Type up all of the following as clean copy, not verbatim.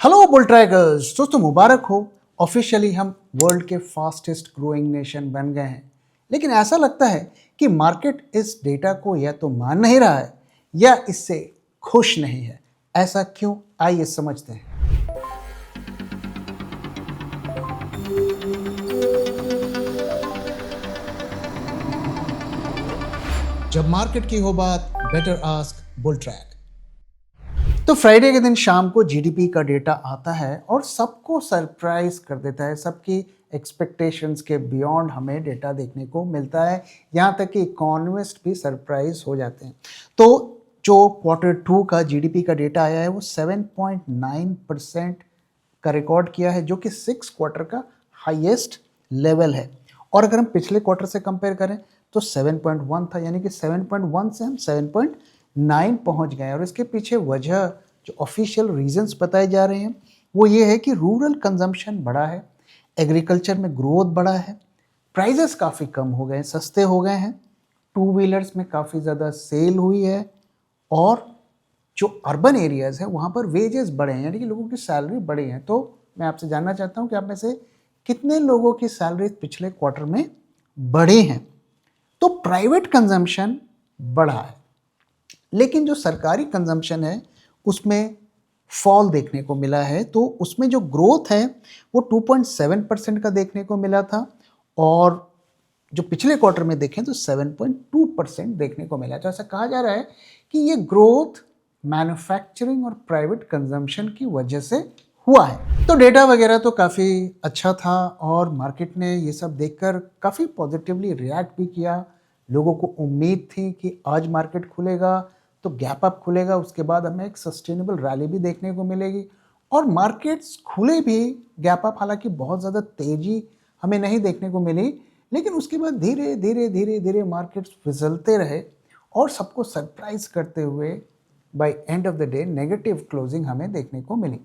Hello bull trackers दोस्तों, मुबारक हो। Officially हम वर्ल्ड के फास्टेस्ट ग्रोइंग नेशन बन गए हैं। लेकिन ऐसा लगता है कि मार्केट इस डेटा को या तो मान नहीं रहा है या इससे खुश नहीं है। ऐसा क्यों, आइए समझते हैं। जब मार्केट की हो बात, बेटर आस्क बुल ट्रैक। तो फ्राइडे के दिन शाम को जीडीपी का डेटा आता है और सबको सरप्राइज कर देता है। सबकी एक्सपेक्टेशंस के बियॉन्ड हमें डेटा देखने को मिलता है। यहाँ तक कि इकोनॉमिस्ट भी सरप्राइज हो जाते हैं। तो जो Q2 का जीडीपी का डेटा आया है वो 7.9% का रिकॉर्ड किया है, जो कि 6 क्वार्टर का हाईएस्ट लेवल है। और अगर हम पिछले क्वार्टर से कंपेयर करें तो 7.1 था, यानी कि 7.1 से हम 7.9 पहुंच गए। और इसके पीछे वजह जो ऑफिशियल रीजंस बताए जा रहे हैं वो ये है कि रूरल कंजम्पशन बढ़ा है, एग्रीकल्चर में ग्रोथ बढ़ा है, प्राइजेस काफ़ी कम हो गए, सस्ते हो गए हैं, टू व्हीलर्स में काफ़ी ज़्यादा सेल हुई है, और जो अर्बन एरियाज़ है वहाँ पर वेजेस बढ़े हैं, यानी कि लोगों की सैलरी बढ़ी है। तो मैं आपसे जानना चाहता हूँ कि आप में से कितने लोगों की सैलरी पिछले क्वार्टर में बढ़ी हैं। तो प्राइवेट कंजम्पशन बढ़ा है, लेकिन जो सरकारी कंजम्पशन है उसमें फॉल देखने को मिला है। तो उसमें जो ग्रोथ है वो 2.7% का देखने को मिला था, और जो पिछले क्वार्टर में देखें तो 7.2% देखने को मिला। तो ऐसा कहा जा रहा है कि ये ग्रोथ मैन्युफैक्चरिंग और प्राइवेट कंजम्पशन की वजह से हुआ है। तो डेटा वगैरह तो काफ़ी अच्छा था और मार्केट ने ये सब देखकर काफ़ी पॉजिटिवली रिएक्ट भी किया। लोगों को उम्मीद थी कि आज मार्केट खुलेगा तो गैप अप खुलेगा, उसके बाद हमें एक सस्टेनेबल रैली भी देखने को मिलेगी। और मार्केट्स खुले भी गैप अप, हालांकि बहुत ज़्यादा तेज़ी हमें नहीं देखने को मिली, लेकिन उसके बाद धीरे धीरे धीरे धीरे मार्केट्स फिसलते रहे और सबको सरप्राइज करते हुए by end of the day negative closing हमें देखने को मिली।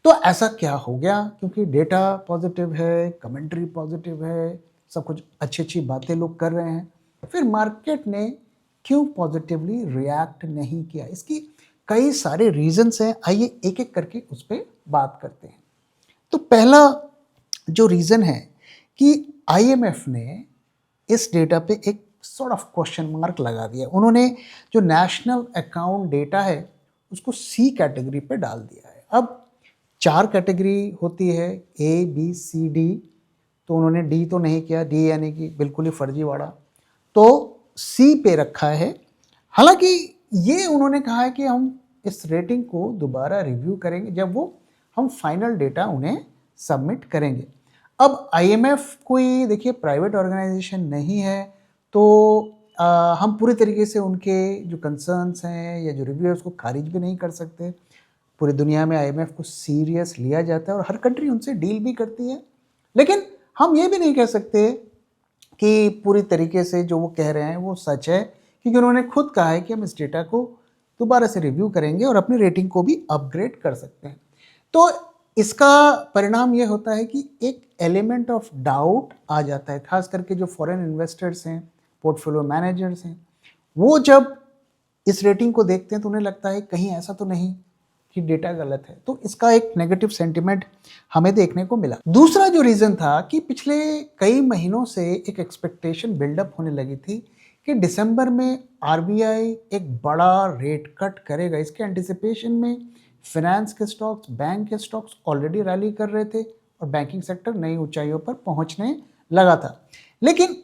तो ऐसा क्या हो गया? क्योंकि डेटा पॉजिटिव है, कमेंट्री पॉजिटिव है, सब कुछ अच्छी अच्छी बातें लोग कर रहे हैं, फिर मार्केट ने क्यों पॉजिटिवली रिएक्ट नहीं किया? इसकी कई सारे रीजंस हैं, आइए एक एक करके उस पर बात करते हैं। तो पहला जो रीज़न है कि आईएमएफ ने इस डेटा पे एक सॉर्ट ऑफ क्वेश्चन मार्क लगा दिया। उन्होंने जो नेशनल अकाउंट डेटा है उसको सी कैटेगरी पे डाल दिया है। अब 4 कैटेगरी होती है, ए बी सी डी, तो उन्होंने डी तो नहीं किया, डी यानी कि बिल्कुल ही फर्जीवाड़ा, तो सी पे रखा है। हालांकि ये उन्होंने कहा है कि हम इस रेटिंग को दोबारा रिव्यू करेंगे जब वो हम फाइनल डेटा उन्हें सबमिट करेंगे। अब आईएमएफ कोई देखिए प्राइवेट ऑर्गेनाइजेशन नहीं है, तो हम पूरी तरीके से उनके जो कंसर्न्स हैं या जो रिव्यू है उसको खारिज भी नहीं कर सकते। पूरी दुनिया में आईएमएफ को सीरियस लिया जाता है और हर कंट्री उनसे डील भी करती है। लेकिन हम ये भी नहीं कह सकते कि पूरी तरीके से जो वो कह रहे हैं वो सच है, क्योंकि उन्होंने खुद कहा है कि हम इस डेटा को दोबारा से रिव्यू करेंगे और अपनी रेटिंग को भी अपग्रेड कर सकते हैं। तो इसका परिणाम ये होता है कि एक एलिमेंट ऑफ डाउट आ जाता है, खास करके जो फॉरेन इन्वेस्टर्स हैं, पोर्टफोलियो मैनेजर्स हैं, वो जब इस रेटिंग को देखते हैं तो उन्हें लगता है कहीं ऐसा तो नहीं कि डेटा गलत है। तो इसका एक नेगेटिव सेंटिमेंट हमें देखने को मिला। दूसरा जो रीज़न था कि पिछले कई महीनों से एक एक्सपेक्टेशन बिल्डअप होने लगी थी कि दिसंबर में आरबीआई एक बड़ा रेट कट करेगा। इसके एंटिसिपेशन में फिनेंस के स्टॉक्स, बैंक के स्टॉक्स ऑलरेडी रैली कर रहे थे और बैंकिंग सेक्टर नई ऊंचाइयों पर पहुंचने लगा था। लेकिन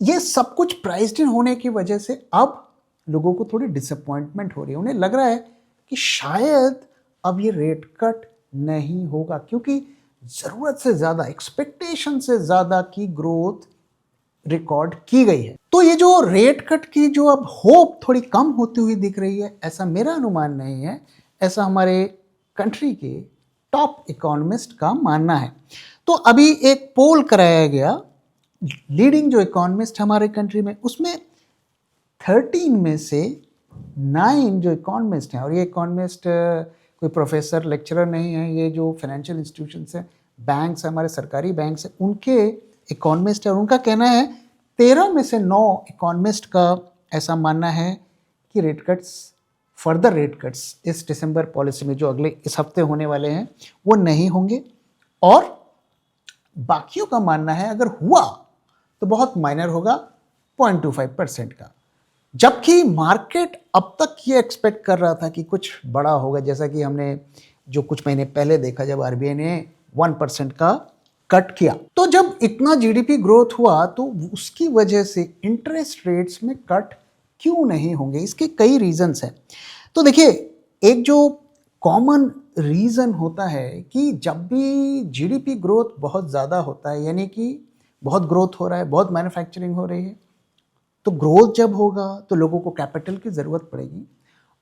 ये सब कुछ प्राइस्ड इन होने की वजह से अब लोगों को थोड़ी डिसअपॉइंटमेंट हो रही है। उन्हें लग रहा है कि शायद अब ये रेट कट नहीं होगा, क्योंकि ज़रूरत से ज़्यादा, एक्सपेक्टेशन से ज़्यादा की ग्रोथ रिकॉर्ड की गई है। तो ये जो रेट कट की जो अब होप थोड़ी कम होती हुई दिख रही है, ऐसा मेरा अनुमान नहीं है, ऐसा हमारे कंट्री के टॉप इकोनॉमिस्ट का मानना है। तो अभी एक पोल कराया गया, लीडिंग जो इकोनॉमिस्ट हमारे कंट्री में, उसमें 13 में से 9 जो इकोनॉमिस्ट हैं, और ये इकोनॉमिस्ट कोई प्रोफेसर लेक्चरर नहीं है, ये जो फाइनेंशियल इंस्टीट्यूशंस हैं, बैंक्स हमारे सरकारी बैंक्स हैं, उनके इकोनॉमिस्ट है, और उनका कहना है 13 में से 9 इकोनॉमिस्ट का ऐसा मानना है कि rate cuts further rate cuts इस दिसंबर पॉलिसी में जो अगले इस हफ्ते होने वाले हैं वो नहीं होंगे, और बाकियों का मानना है अगर हुआ तो बहुत माइनर होगा, 0.25% का। जबकि मार्केट अब तक ये एक्सपेक्ट कर रहा था कि कुछ बड़ा होगा, जैसा कि हमने जो कुछ महीने पहले देखा जब आरबीआई ने 1% का कट किया। तो जब इतना जीडीपी ग्रोथ हुआ तो उसकी वजह से इंटरेस्ट रेट्स में कट क्यों नहीं होंगे, इसके कई रीजंस हैं। तो देखिए, एक जो कॉमन रीज़न होता है कि जब भी जीडीपी ग्रोथ बहुत ज़्यादा होता है, यानी कि बहुत ग्रोथ हो रहा है, बहुत मैन्युफैक्चरिंग हो रही है, तो ग्रोथ जब होगा तो लोगों को कैपिटल की ज़रूरत पड़ेगी,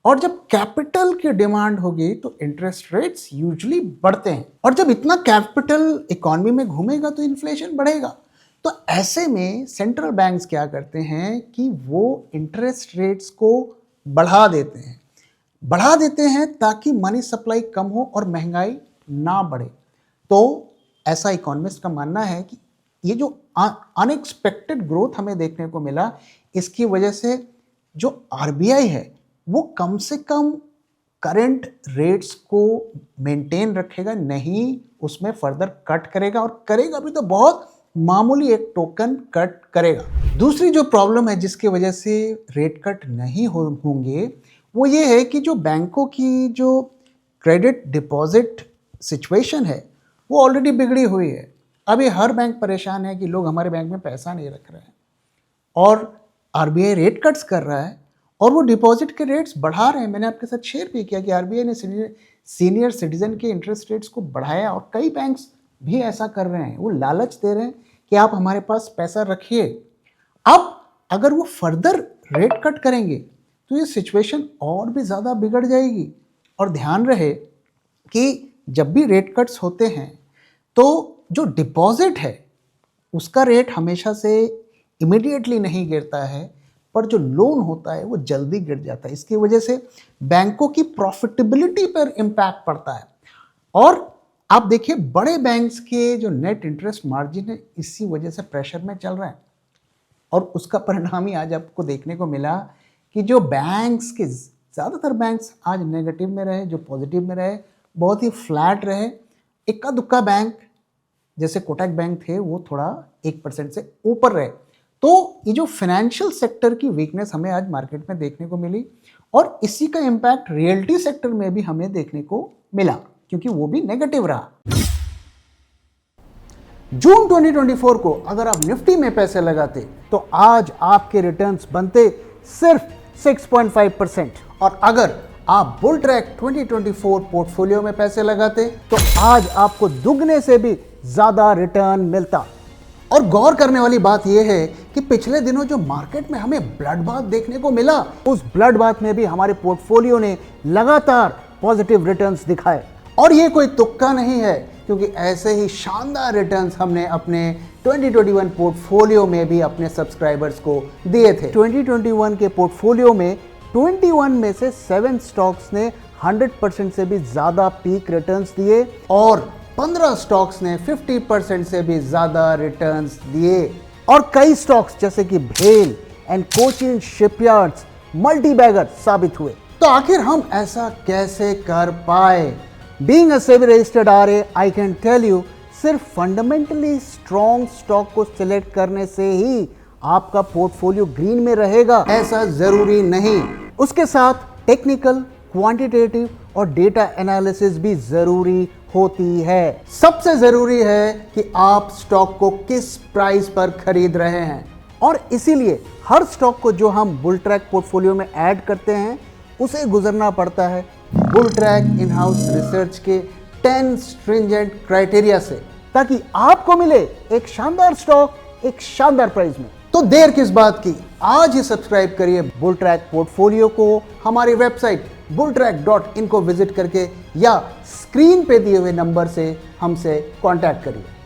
और जब कैपिटल की डिमांड होगी तो इंटरेस्ट रेट्स यूजुअली बढ़ते हैं, और जब इतना कैपिटल इकॉनमी में घूमेगा तो इन्फ्लेशन बढ़ेगा। तो ऐसे में सेंट्रल बैंक्स क्या करते हैं कि वो इंटरेस्ट रेट्स को बढ़ा देते हैं ताकि मनी सप्लाई कम हो और महंगाई ना बढ़े। तो ऐसा इकोनॉमिस्ट का मानना है कि ये जो अनएक्सपेक्टेड ग्रोथ हमें देखने को मिला, इसकी वजह से जो आरबीआई है वो कम से कम करंट रेट्स को मेंटेन रखेगा, नहीं उसमें फर्दर कट करेगा, और करेगा भी तो बहुत मामूली एक टोकन कट करेगा। दूसरी जो प्रॉब्लम है जिसकी वजह से रेट कट नहीं होंगे वो ये है कि जो बैंकों की जो क्रेडिट डिपॉजिट सिचुएशन है वो ऑलरेडी बिगड़ी हुई है। अभी हर बैंक परेशान है कि लोग हमारे बैंक में पैसा नहीं रख रहे हैं, और आरबीआई रेट कट्स कर रहा है और वो डिपॉजिट के रेट्स बढ़ा रहे हैं। मैंने आपके साथ शेयर भी किया कि आरबीआई ने सीनियर सिटीजन के इंटरेस्ट रेट्स को बढ़ाया, और कई बैंक्स भी ऐसा कर रहे हैं। वो लालच दे रहे हैं कि आप हमारे पास पैसा रखिए। अब अगर वो फर्दर रेट कट करेंगे तो ये सिचुएशन और भी ज़्यादा बिगड़ जाएगी। और ध्यान रहे कि जब भी रेट कट्स होते हैं तो जो डिपॉजिट है उसका रेट हमेशा से इमीडिएटली नहीं गिरता है, पर जो लोन होता है वो जल्दी गिर जाता है। इसकी वजह से बैंकों की प्रॉफिटेबिलिटी पर इम्पैक्ट पड़ता है। और आप देखिए, बड़े बैंक्स के जो नेट इंटरेस्ट मार्जिन है इसी वजह से प्रेशर में चल रहा है, और उसका परिणाम ही आज आपको देखने को मिला कि जो बैंक्स के ज़्यादातर बैंक्स आज नेगेटिव में रहे, जो पॉजिटिव में रहे बहुत ही फ्लैट रहे। इक्का दुक्का बैंक जैसे कोटक बैंक थे वो थोड़ा 1% से ऊपर रहे। तो ये जो फाइनेंशियल सेक्टर की वीकनेस हमें आज मार्केट में देखने को मिली, और इसी का इम्पैक्ट रियल्टी सेक्टर में भी हमें देखने को मिला क्योंकि वो भी नेगेटिव रहा। जून 2024 को अगर आप निफ्टी में पैसे लगाते तो आज आपके रिटर्न्स बनते सिर्फ 6.5%, और अगर आप बुल ट्रैक 2024 पोर्टफोलियो में पैसे लगाते तो आज आपको दुगने से भी ज्यादा रिटर्न मिलता। और गौर करने वाली बात यह है कि पिछले दिनों जो मार्केट में हमें ब्लड बाथ देखने को मिला, उस ब्लड बाथ में भी हमारे पोर्टफोलियो ने लगातार पॉजिटिव रिटर्न्स दिखाए। और ये कोई तुक्का नहीं है, क्योंकि ऐसे ही शानदार रिटर्न्स हमने अपने 2021 पोर्टफोलियो में भी अपने सब्सक्राइबर्स को दिए थे। 2021 के पोर्टफोलियो में 21 में से 7 स्टॉक्स ने 100% से भी ज्यादा पीक रिटर्न्स दिए, और 15 स्टॉक्स ने 50% से भी ज्यादा रिटर्न्स दिए। और कई स्टॉक्स जैसे कि भेल and Cochin shipyards multi bagger साबित हुए। तो आखिर हम ऐसा कैसे कर पाए? Being a SEBI registered RA, I can tell you, सिर्फ फंडामेंटली स्ट्रॉन्ग स्टॉक को सिलेक्ट करने से ही आपका पोर्टफोलियो ग्रीन में रहेगा ऐसा जरूरी नहीं। उसके साथ टेक्निकल, क्वांटिटेटिव और डेटा एनालिसिस भी जरूरी होती है। सबसे जरूरी है कि आप स्टॉक को किस प्राइस पर खरीद रहे हैं, और इसीलिए हर स्टॉक को जो हम बुल ट्रैक पोर्टफोलियो में ऐड करते हैं उसे गुजरना पड़ता है bull track in house research के 10 स्ट्रिंजेंट क्राइटेरिया से, ताकि आपको मिले एक शानदार स्टॉक एक शानदार प्राइस में। तो देर किस बात की, आज ही सब्सक्राइब करिए बुल ट्रैक पोर्टफोलियो को हमारी वेबसाइट bulltrack.in को विजिट करके, या स्क्रीन पे दिए हुए नंबर से हमसे कांटेक्ट करिए।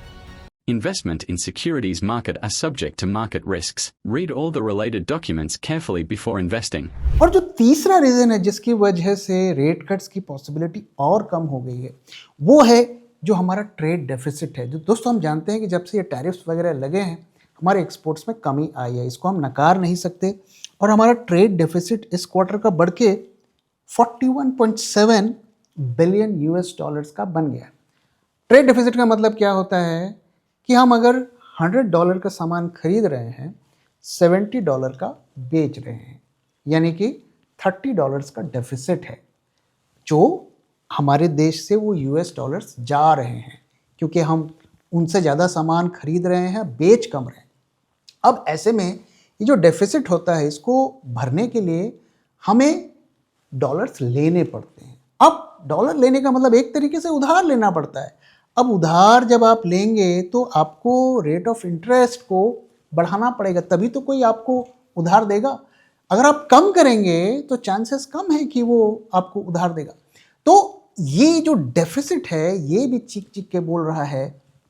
Investment in securities market are subject to market risks. Read all the related documents carefully before investing. और जो तीसरा रीजन है जिसकी वजह से रेट कट्स की पॉसिबिलिटी और कम हो गई है, वो है जो हमारा ट्रेड डेफिसिट है। जो दोस्तों हम जानते हैं कि जब से ये टैरिफ्स वगैरह लगे हैं हमारे एक्सपोर्ट्स में कमी आई है, इसको हम नकार नहीं सकते। और हमारा ट्रेड डेफिसिट इस क्वार्टर का बढ़ के 41.7 बिलियन यूएस डॉलर्स का बन गया। ट्रेड डेफिसिट का मतलब क्या होता है कि हम अगर $100 का सामान खरीद रहे हैं, $70 का बेच रहे हैं, यानी कि $30 का डेफिसिट है जो हमारे देश से वो यूएस डॉलर्स जा रहे हैं, क्योंकि हम उनसे ज़्यादा सामान खरीद रहे हैं, बेच कम रहे हैं। अब ऐसे में ये जो डेफिसिट होता है, इसको भरने के लिए हमें डॉलर्स लेने पड़ते हैं। अब डॉलर लेने का मतलब एक तरीके से उधार लेना पड़ता है। अब उधार जब आप लेंगे तो आपको रेट ऑफ इंटरेस्ट को बढ़ाना पड़ेगा, तभी तो कोई आपको उधार देगा। अगर आप कम करेंगे तो चांसेस कम है कि वो आपको उधार देगा। तो ये जो डेफिसिट है, ये भी चीख चीख के बोल रहा है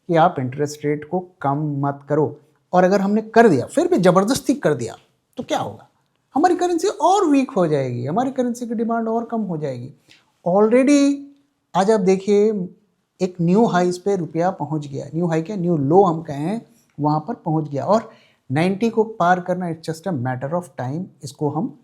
कि आप इंटरेस्ट रेट को कम मत करो। और अगर हमने कर दिया, फिर भी ज़बरदस्ती कर दिया, तो क्या होगा? हमारी करेंसी और वीक हो जाएगी, हमारी करेंसी की डिमांड और कम हो जाएगी। ऑलरेडी आज आप देखिए एक न्यू हाइस पे रुपया पहुंच गया, न्यू हाई क्या, न्यू लो हम कहें, वहाँ पर पहुंच गया। और 90 को पार करना it's just a matter of time. इसको हम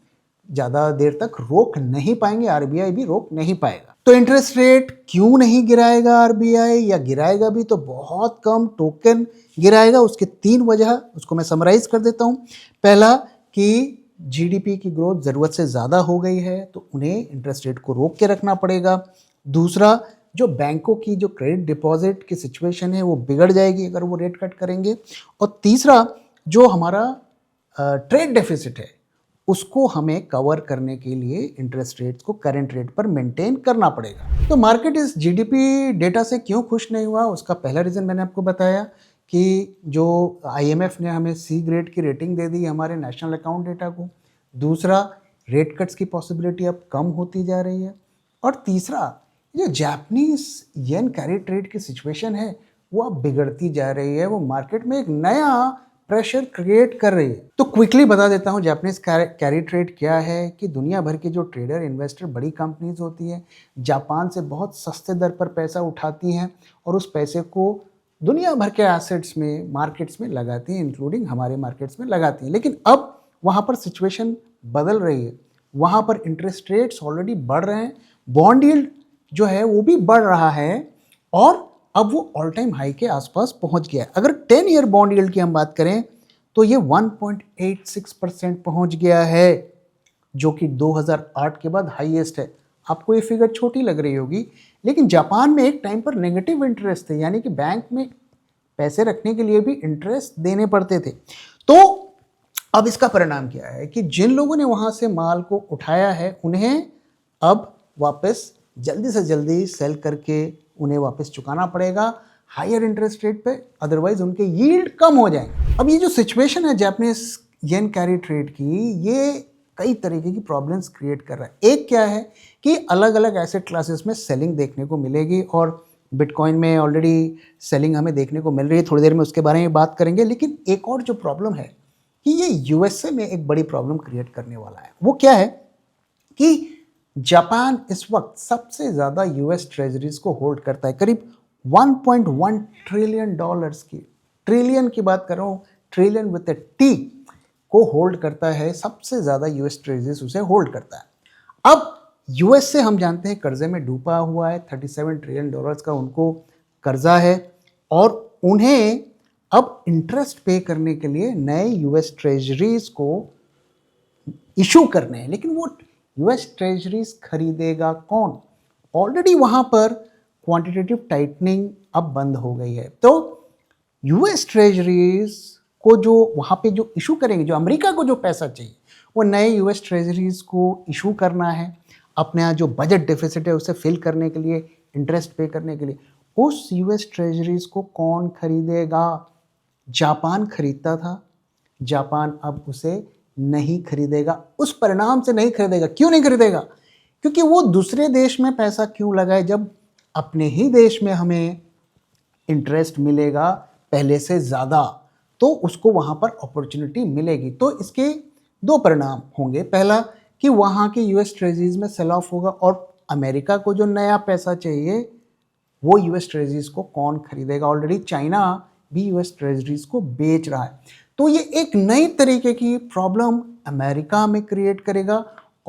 ज़्यादा देर तक रोक नहीं पाएंगे, आरबीआई भी रोक नहीं पाएगा। तो इंटरेस्ट रेट क्यों नहीं गिराएगा आरबीआई, या गिराएगा भी तो बहुत कम, टोकन गिराएगा। उसके 3 वजह, उसको मैं समराइज कर देता हूँ। पहला कि जीडीपी की ग्रोथ ज़रूरत से ज़्यादा हो गई है, तो उन्हें इंटरेस्ट रेट को रोक के रखना पड़ेगा। दूसरा, जो बैंकों की जो क्रेडिट डिपॉजिट की सिचुएशन है वो बिगड़ जाएगी अगर वो रेट कट करेंगे। और तीसरा, जो हमारा ट्रेड डेफिसिट है, उसको हमें कवर करने के लिए इंटरेस्ट रेट्स को करंट रेट पर मेंटेन करना पड़ेगा। तो मार्केट इस जीडीपी डेटा से क्यों खुश नहीं हुआ, उसका पहला रीज़न मैंने आपको बताया कि जो आईएमएफ ने हमें सी ग्रेड की रेटिंग दे दी हमारे नेशनल अकाउंट डेटा को। दूसरा, रेट कट्स की पॉसिबिलिटी अब कम होती जा रही है। और तीसरा, जो जापानीज येन कैरी ट्रेड की सिचुएशन है वो अब बिगड़ती जा रही है, वो मार्केट में एक नया प्रेशर क्रिएट कर रही है। तो क्विकली बता देता हूँ जापानीज कैरी ट्रेड क्या है। कि दुनिया भर के जो ट्रेडर, इन्वेस्टर, बड़ी कंपनीज होती हैं, जापान से बहुत सस्ते दर पर पैसा उठाती हैं और उस पैसे को दुनिया भर के एसेट्स में, मार्केट्स में लगाती हैं, इंक्लूडिंग हमारे मार्केट्स में लगाती हैं। लेकिन अब वहाँ पर सिचुएशन बदल रही है, वहाँ पर इंटरेस्ट रेट्स ऑलरेडी बढ़ रहे हैं, बॉन्ड यील्ड जो है वो भी बढ़ रहा है और अब वो ऑल टाइम हाई के आसपास पहुंच गया है। अगर 10 ईयर बॉन्ड यील्ड की हम बात करें तो ये 1.86% पहुंच गया है, जो कि 2008 के बाद हाईएस्ट है। आपको ये फिगर छोटी लग रही होगी, लेकिन जापान में एक टाइम पर नेगेटिव इंटरेस्ट थे, यानी कि बैंक में पैसे रखने के लिए भी इंटरेस्ट देने पड़ते थे। तो अब इसका परिणाम क्या है कि जिन लोगों ने वहां से माल को उठाया है, उन्हें अब वापस जल्दी से जल्दी सेल करके उन्हें वापस चुकाना पड़ेगा हायर इंटरेस्ट रेट पे, अदरवाइज उनके यील्ड कम हो जाएंगे। अब ये जो सिचुएशन है जापानीज येन कैरी ट्रेड की, ये कई तरीके की प्रॉब्लम्स क्रिएट कर रहा है। एक क्या है कि अलग अलग एसेट क्लासेस में सेलिंग देखने को मिलेगी, और बिटकॉइन में ऑलरेडी सेलिंग हमें देखने को मिल रही है, थोड़ी देर में उसके बारे में बात करेंगे। लेकिन एक और जो प्रॉब्लम है कि ये यूएसए में एक बड़ी प्रॉब्लम क्रिएट करने वाला है। वो क्या है कि जापान इस वक्त सबसे ज़्यादा यूएस ट्रेजरीज को होल्ड करता है, करीब 1.1 ट्रिलियन डॉलर्स की, ट्रिलियन की बात कर रहा हूँ, ट्रिलियन विद ए टी, को होल्ड करता है। सबसे ज़्यादा यूएस ट्रेजरीज उसे होल्ड करता है। अब यूएस से हम जानते हैं कर्जे में डूबा हुआ है, 37 ट्रिलियन डॉलर्स का उनको कर्जा है, और उन्हें अब इंटरेस्ट पे करने के लिए नए यूएस ट्रेजरीज को इशू करने हैं। लेकिन वो यूएस ट्रेजरीज खरीदेगा कौन? ऑलरेडी वहाँ पर क्वांटिटेटिव टाइटनिंग अब बंद हो गई है। तो यूएस ट्रेजरीज को जो वहाँ पे जो इशू करेंगे, जो अमेरिका को जो पैसा चाहिए, वो नए यूएस ट्रेजरीज को इशू करना है, अपने यहाँ जो बजट डेफिसिट है उसे फिल करने के लिए, इंटरेस्ट पे करने के लिए। उस यूएस ट्रेजरीज को कौन खरीदेगा? जापान खरीदता था, जापान अब उसे नहीं खरीदेगा। उस परिणाम से नहीं खरीदेगा। क्यों नहीं खरीदेगा? क्योंकि वो दूसरे देश में पैसा क्यों लगाए जब अपने ही देश में हमें इंटरेस्ट मिलेगा पहले से ज़्यादा, तो उसको वहाँ पर अपॉर्चुनिटी मिलेगी। तो इसके 2 परिणाम होंगे। पहला कि वहाँ के यूएस ट्रेजरीज में सेल ऑफ होगा, और अमेरिका को जो नया पैसा चाहिए वो यूएस ट्रेजरीज को कौन खरीदेगा? ऑलरेडी चाइना भी यूएस ट्रेजरीज को बेच रहा है। तो ये एक नई तरीके की प्रॉब्लम अमेरिका में क्रिएट करेगा,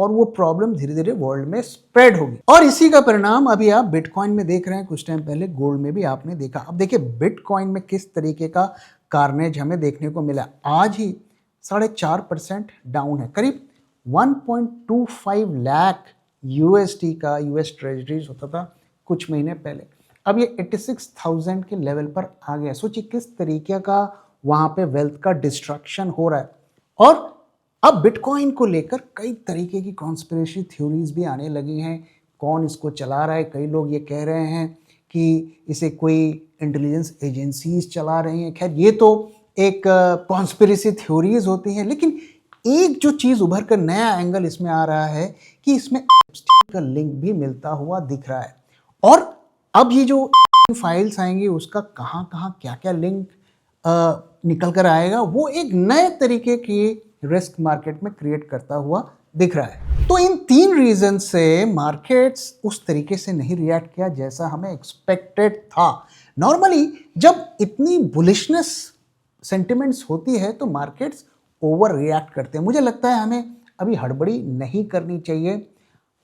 और वो प्रॉब्लम धीरे धीरे वर्ल्ड में स्प्रेड होगी। और इसी का परिणाम अभी आप बिटकॉइन में देख रहे हैं, कुछ टाइम पहले गोल्ड में भी आपने देखा। अब देखिए बिटकॉइन में किस तरीके का कार्नेज हमें देखने को मिला। आज ही 4.5% डाउन है, करीब 1.25 लाख यूएसडी का यूएस ट्रेजरीज होता था कुछ महीने पहले, अब ये 86,000 के लेवल पर आ गया। सोचिए किस तरीके का वहां पे वेल्थ का डिस्ट्रक्शन हो रहा है। और अब बिटकॉइन को लेकर कई तरीके की कॉन्स्पिरेसी थ्योरीज भी आने लगी हैं। कौन इसको चला रहा है? कई लोग ये कह रहे हैं कि इसे कोई इंटेलिजेंस एजेंसीज चला रही हैं। खैर ये तो एक कॉन्स्पिरेसी थ्योरीज होती हैं, लेकिन एक जो चीज़ उभर कर नया एंगल इसमें आ रहा है कि इसमें का लिंक भी मिलता हुआ दिख रहा है। और अब ये जो फाइल्स आएंगी उसका कहाँ कहाँ क्या क्या लिंक निकल कर आएगा, वो एक नए तरीके की रिस्क मार्केट में क्रिएट करता हुआ दिख रहा है। तो इन 3 रीजन से मार्केट्स उस तरीके से नहीं रिएक्ट किया जैसा हमें एक्सपेक्टेड था। नॉर्मली जब इतनी बुलिशनेस सेंटिमेंट्स होती है तो मार्केट्स ओवर रिएक्ट करते हैं। मुझे लगता है हमें अभी हड़बड़ी नहीं करनी चाहिए।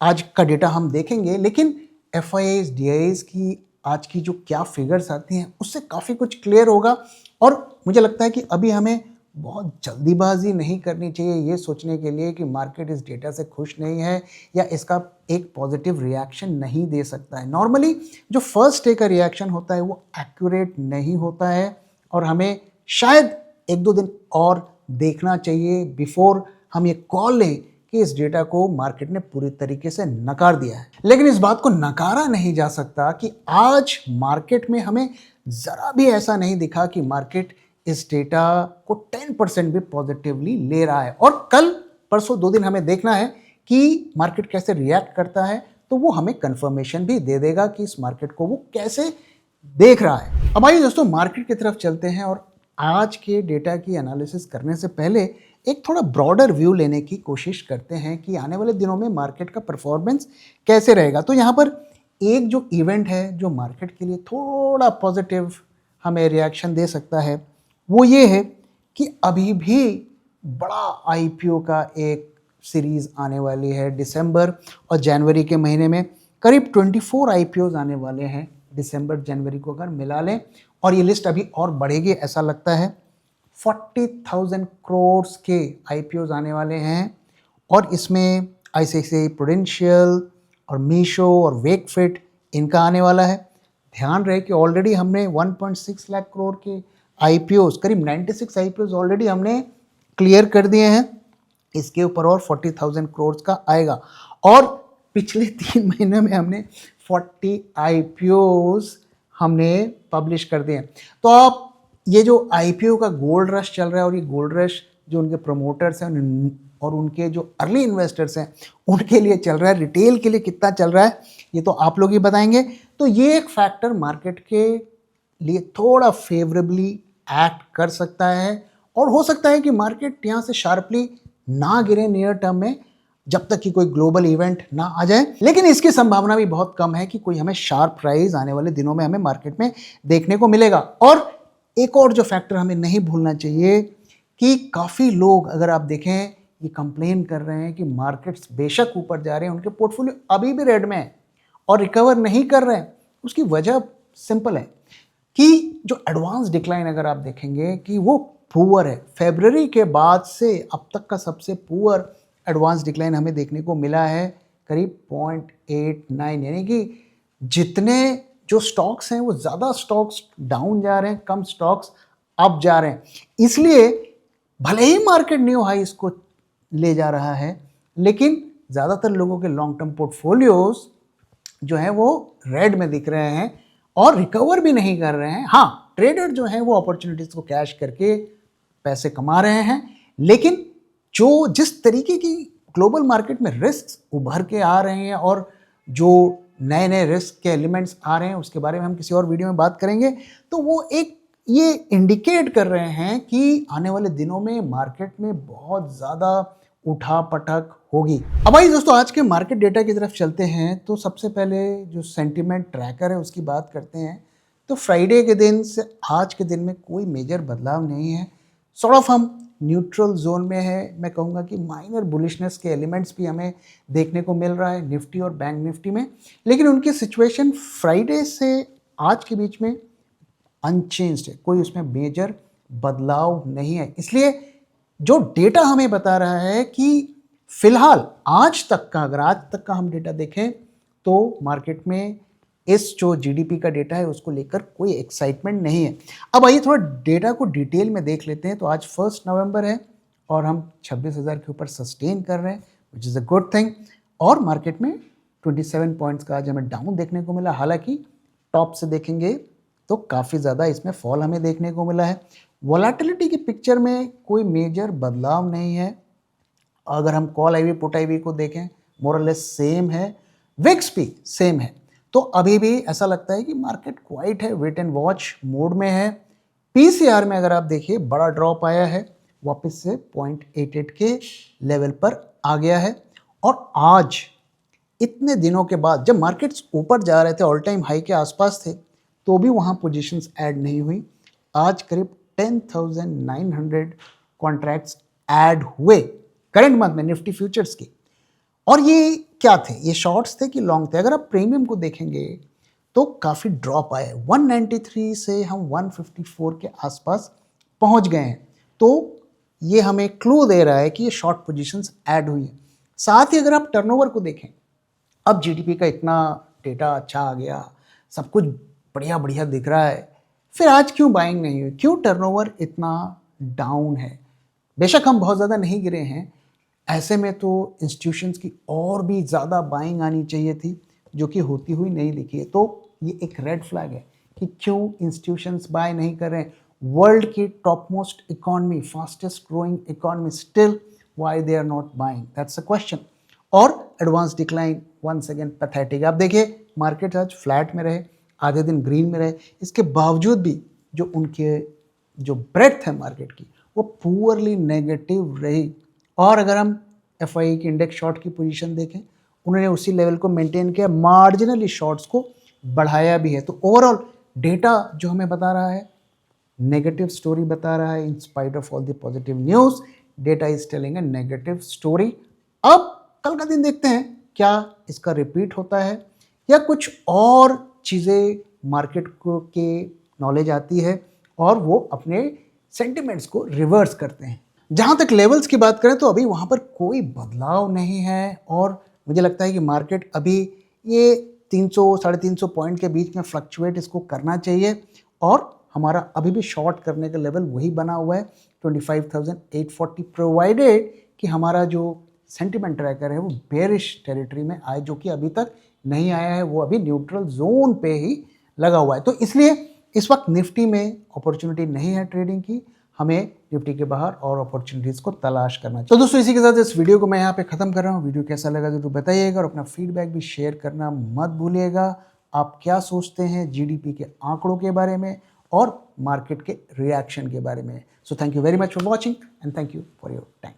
आज का डेटा हम देखेंगे, लेकिन FIIs, DIIs की आज की जो क्या फिगर्स आती हैं उससे काफ़ी कुछ क्लियर होगा। और मुझे लगता है कि अभी हमें बहुत जल्दीबाजी नहीं करनी चाहिए ये सोचने के लिए कि मार्केट इस डेटा से खुश नहीं है या इसका एक पॉजिटिव रिएक्शन नहीं दे सकता है। नॉर्मली जो फर्स्ट डे का रिएक्शन होता है वो एक्यूरेट नहीं होता है और हमें शायद 1-2 दिन और देखना चाहिए बिफोर हम ये कॉल लें कि इस डेटा को मार्केट ने पूरी तरीके से नकार दिया है। लेकिन इस बात को नकारा नहीं जा सकता कि आज मार्केट में हमें ज़रा भी ऐसा नहीं दिखा कि मार्केट इस डेटा को 10% भी पॉजिटिवली ले रहा है। और कल परसों 2 दिन हमें देखना है कि मार्केट कैसे रिएक्ट करता है, तो वो हमें कंफर्मेशन भी दे देगा कि इस मार्केट को वो कैसे देख रहा है। अब आइए दोस्तों मार्केट की तरफ चलते हैं और आज के डेटा की एनालिसिस करने से पहले एक थोड़ा ब्रॉडर व्यू लेने की कोशिश करते हैं कि आने वाले दिनों में मार्केट का परफॉर्मेंस कैसे रहेगा। तो यहाँ पर एक जो इवेंट है जो मार्केट के लिए थोड़ा पॉजिटिव हमें रिएक्शन दे सकता है वो ये है कि अभी भी बड़ा IPO का एक सीरीज़ आने वाली है। दिसंबर और जनवरी के महीने में करीब 24 IPOs आने वाले हैं, दिसंबर जनवरी को अगर मिला लें, और ये लिस्ट अभी और बढ़ेगी ऐसा लगता है। 40,000 करोड़ के IPOs आने वाले हैं और इसमें ICICI प्रूडेंशियल और मीशो और वेकफिट इनका आने वाला है। ध्यान रहे कि ऑलरेडी हमने 1.6 लाख करोड़ के IPOs, करीब 96 IPOs ऑलरेडी हमने क्लियर कर दिए हैं। इसके ऊपर और 40,000 करोड़ का आएगा और पिछले 3 महीने में हमने 40 IPOs हमने पब्लिश कर दिए। तो आप ये जो IPO का गोल्ड रश चल रहा है और ये गोल्ड रश जो उनके प्रमोटर्स हैं और उनके जो अर्ली इन्वेस्टर्स हैं उनके लिए चल रहा है, रिटेल के लिए कितना चल रहा है ये तो आप लोग ही बताएंगे। तो ये एक फैक्टर मार्केट के लिए थोड़ा फेवरेबली एक्ट कर सकता है और हो सकता है कि मार्केट यहाँ से शार्पली ना गिरे नियर टर्म में जब तक कि कोई ग्लोबल इवेंट ना आ जाए। लेकिन इसकी संभावना भी बहुत कम है कि कोई हमें शार्प राइज आने वाले दिनों में हमें मार्केट में देखने को मिलेगा। और एक और जो फैक्टर हमें नहीं भूलना चाहिए कि काफ़ी लोग अगर आप देखें ये कंप्लेन कर रहे हैं कि मार्केट्स बेशक ऊपर जा रहे हैं, उनके पोर्टफोलियो अभी भी रेड में है और रिकवर नहीं कर रहे हैं। उसकी वजह सिंपल है कि जो एडवांस डिक्लाइन अगर आप देखेंगे कि वो पुअर है। फरवरी के बाद से अब तक का सबसे पुअर एडवांस डिक्लाइन हमें देखने को मिला है, करीब 0.89, यानी कि जितने जो स्टॉक्स हैं वो ज़्यादा स्टॉक्स डाउन जा रहे हैं, कम स्टॉक्स अप जा रहे हैं। इसलिए भले ही मार्केट न्यू हाईस को ले जा रहा है, लेकिन ज़्यादातर लोगों के लॉन्ग टर्म पोर्टफोलियोज जो हैं वो रेड में दिख रहे हैं और रिकवर भी नहीं कर रहे हैं। हाँ, ट्रेडर जो हैं वो अपॉर्चुनिटीज़ को कैश करके पैसे कमा रहे हैं, लेकिन जो जिस तरीके की ग्लोबल मार्केट में रिस्क उभर के आ रहे हैं और जो नए नए रिस्क के एलिमेंट्स आ रहे हैं उसके बारे में हम किसी और वीडियो में बात करेंगे। तो वो एक ये इंडिकेट कर रहे हैं कि आने वाले दिनों में मार्केट में बहुत ज़्यादा उठा पटक होगी। अब आइए दोस्तों आज के मार्केट डेटा की तरफ चलते हैं। तो सबसे पहले जो सेंटीमेंट ट्रैकर है उसकी बात करते हैं। तो फ्राइडे के दिन से आज के दिन में कोई मेजर बदलाव नहीं है। सॉर्ट ऑफ हम न्यूट्रल जोन में है। मैं कहूँगा कि माइनर बुलिशनेस के एलिमेंट्स भी हमें देखने को मिल रहा है निफ्टी और बैंक निफ्टी में, लेकिन उनकी सिचुएशन फ्राइडे से आज के बीच में अनचेंज्ड है, कोई उसमें मेजर बदलाव नहीं है। इसलिए जो डेटा हमें बता रहा है कि फिलहाल आज तक का, अगर आज तक का हम डेटा देखें तो मार्केट में इस जो जीडीपी का डेटा है उसको लेकर कोई एक्साइटमेंट नहीं है। अब आइए थोड़ा डेटा को डिटेल में देख लेते हैं। तो आज 1 नवंबर है और हम 26,000 के ऊपर सस्टेन कर रहे हैं, which is a good thing. और मार्केट में 27 पॉइंट्स का आज हमें डाउन देखने को मिला। हालांकि टॉप से देखेंगे तो काफ़ी ज़्यादा इसमें फॉल हमें देखने को मिला है। वोलेटिलिटी की पिक्चर में कोई मेजर बदलाव नहीं है। अगर हम कॉल आईवी पुट आईवी को देखें, मोरलेस सेम है, विक्स भी सेम है। तो अभी भी ऐसा लगता है कि मार्केट क्वाइट है, वेट एंड वॉच मोड में है। पीसीआर में अगर आप देखिए बड़ा ड्रॉप आया है, वापस से 0.88 के लेवल पर आ गया है। और आज इतने दिनों के बाद जब मार्केट्स ऊपर जा रहे थे, ऑल टाइम हाई के आसपास थे, तो भी वहाँ पोजीशंस ऐड नहीं हुई। आज करीब 10,900 कॉन्ट्रैक्ट्स ऐड हुए करंट मंथ में निफ्टी फ्यूचर्स की। और ये क्या थे, ये शॉर्ट्स थे कि लॉन्ग थे? अगर आप प्रीमियम को देखेंगे तो काफ़ी ड्रॉप आया है। 193 से हम 154 के आसपास पहुंच गए हैं। तो ये हमें क्लू दे रहा है कि ये शॉर्ट पोजीशंस ऐड हुई है। साथ ही अगर आप टर्नओवर को देखें, अब जीडीपी का इतना डेटा अच्छा आ गया, सब कुछ बढ़िया बढ़िया दिख रहा है, फिर आज क्यों बाइंग नहीं हुई? क्यों टर्नओवर इतना डाउन है? बेशक हम बहुत ज़्यादा नहीं गिरे हैं, ऐसे में तो इंस्टीट्यूशंस की और भी ज़्यादा बाइंग आनी चाहिए थी, जो कि होती हुई नहीं दिखी है। तो ये एक रेड फ्लैग है कि क्यों इंस्टीट्यूशंस बाय नहीं कर रहे हैं। वर्ल्ड की top most economy, fastest growing economy, still why they are not buying, that's a question. और advance decline once again pathetic. आप देखिए मार्केट आज फ्लैट में रहे, आधे दिन ग्रीन में रहे, इसके बावजूद भी जो उनके जो ब्रेड्थ है मार्केट की वो पुअरली नेगेटिव रही। और अगर हम एफआई की इंडेक्स शॉर्ट की पोजीशन देखें, उन्होंने उसी लेवल को मेंटेन किया, मार्जिनली शॉर्ट्स को बढ़ाया भी है। तो ओवरऑल डेटा जो हमें बता रहा है, नेगेटिव स्टोरी बता रहा है। In spite of all the positive news, data is telling a negative story. अब कल का दिन देखते हैं क्या इसका रिपीट होता है या कुछ और चीज़ें मार्केट को के नॉलेज आती है और वो अपने सेंटिमेंट्स को रिवर्स करते हैं। जहाँ तक लेवल्स की बात करें तो अभी वहाँ पर कोई बदलाव नहीं है और मुझे लगता है कि मार्केट अभी ये 300-350 पॉइंट के बीच में फ्लक्चुएट इसको करना चाहिए। और हमारा अभी भी शॉर्ट करने का लेवल वही बना हुआ है 25,840, प्रोवाइडेड कि हमारा जो सेंटिमेंट ट्रैकर है वो बेरिश टेरिटरी में आए, जो कि अभी तक नहीं आया है, वो अभी न्यूट्रल जोन पे ही लगा हुआ है। तो इसलिए इस वक्त निफ्टी में अपॉर्चुनिटी नहीं है ट्रेडिंग की, हमें निफ्टी के बाहर और अपॉर्चुनिटीज़ को तलाश करना चाहिए। तो दोस्तों इसी के साथ इस वीडियो को मैं यहाँ पे ख़त्म कर रहा हूँ। वीडियो कैसा लगा जरूर बताइएगा और अपना फीडबैक भी शेयर करना मत भूलिएगा। आप क्या सोचते हैं जीडीपी के आंकड़ों के बारे में और मार्केट के रिएक्शन के बारे में? So thank you very much for watching and thank you for your time.